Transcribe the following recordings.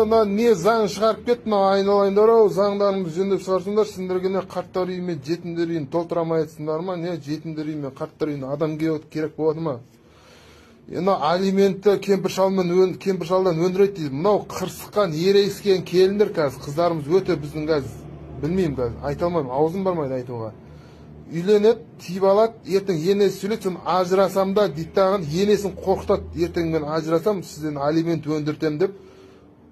мына не заң шығарып кетті, мына айналайындар ау, заңдарыңды жөндеп шығарсыңдар, сендерге не қарттар үйі мен жетімдер үйін толтыра алмайсыңдар ма? Не жетімдер үйі мен қарттар үйіне адам керек болады ма? Мына алиментті кемпір шалдан өндіреді дейді. Мынау қырсыққан, ерегіскен келіндер қазір, қыздарымыз өте біздің қазір, білмеймін қазір, айта алмаймын, аузым бармайды айтуға. Үйленеді, тиіп алады, ертең енесі сөйлейді, соны ажырасам да дейді дағын, енесін қорқытады, ертең мен ажырасам, сізден алимент өндіртем деп.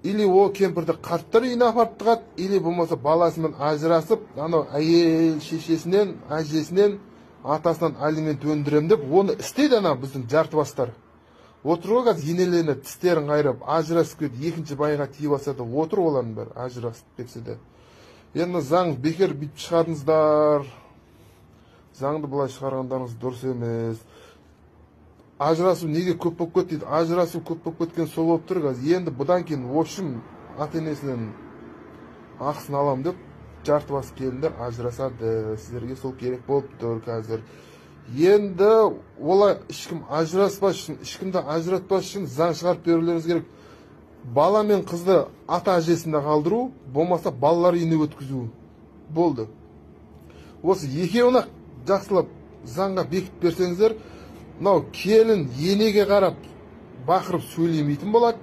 Или о кемпірді қарттар үйіне апарып тығады, или болмаса баласымен ажырасып, анау әйел шешесінен, әжесінен, атасынан алимент өндірем деп, оны істейді ана біздің жартыбастар. Отыр ғой қазір енелеріне тістерін қайрап, ажырасып кетті, екінші байға тиіп алса да отыр олардың бәрі, ажырасып кетсе де. Енді заң бекер бүйтіп шығардыңыздар. Заңды былай шығарғандарыңыз дұрыс емес. Ажырасу неге көп болып кетті дейді. Ажырасу көп болып кеткен сол болып тұр қазір. Енді бұдан кейін общем ата-енесінен ақысын алам деп жартыбас келіндер ажырасады. Сіздерге сол керек болып тұр қазір. Енді олай ешкім ажыраспас үшін, ешкімді ажыратпас үшін заң шығарып берулеріңіз керек. Бала мен қызды ата әжесінде қалдыру, болмаса балалар үйіне өткізу. Болды. Осы екеуіне жақсылап заңға бекітіп берсеңіздер, мынау келін енеге қарап бақырып сөйлемейтін болады,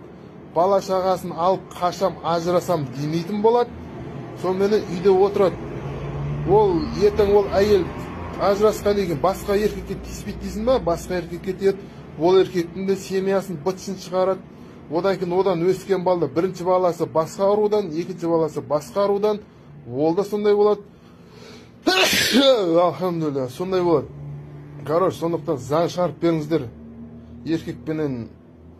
бала шағасын алып қашам, ажырасам демейтін болады. Сонымен үйде отырады. Ол ертең ол әйел ажырасқан деген басқа еркекке тиіспейді дейсің ба? Басқа еркекке тиеді. Ол еркектің де семьясын бытшын шығарады. Одан кейін одан өскен балда бірінші баласы басқа арудан, екінші баласы басқа арудан. Ол да сондай болады. Алхамдулилля, сондай болады. Короче, сондықтан заң шығарып беріңіздер. Еркекпенен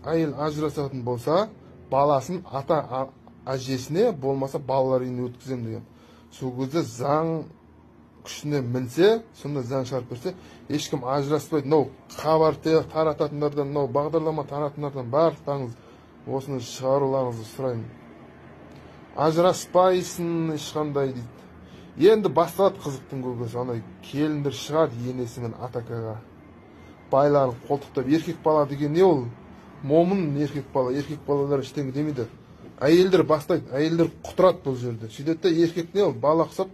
әйел ажырасатын болса, баласын ата әжесіне, болмаса балалар үйіне өткізем деген. Сол кезде заң күшіне мінсе, сонда заң шығарып берсе, ешкім ажыраспайды. Мынау хабар тарататындардан, мынау бағдарлама тарататындардан барлықтарыңыз осыны шығаруларыңызды сұраймын. Ажыраспайсын ешқандай дейді. Енді басталады қызықтың көбесі, анай келіндер шығады енесімен атакаға. Байларын қолтықтап, еркек бала деген не ол? Момын еркек балалар ештеңе демейді. Әйелдер бастайды, әйелдер құтырады бұл жерде. Сөйтеді де еркек не ол? Бала құсап,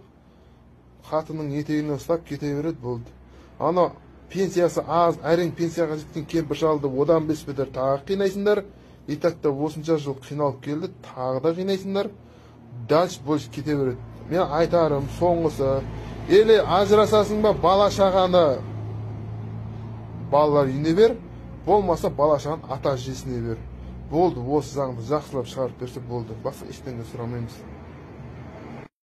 қатының етегіне ұстап кете береді, болды. Ана пенсиясы аз, әрең пенсияға жеткен кемпір шалды одан беспедер тағы қинайсыңдар. И так та осынша жыл қиналып келді, тағы да қинайсыңдар. Дальше больше кете береді. Мен айтарым, соңғысы, еле ажырасасың ба, бала шағаны балалар үйіне бер, болмаса бала шағаны ата әжесіне бер. Болды, осы заңды жақсылап шығарып берсе болды. Басқа ештеңе сұрамаймыз.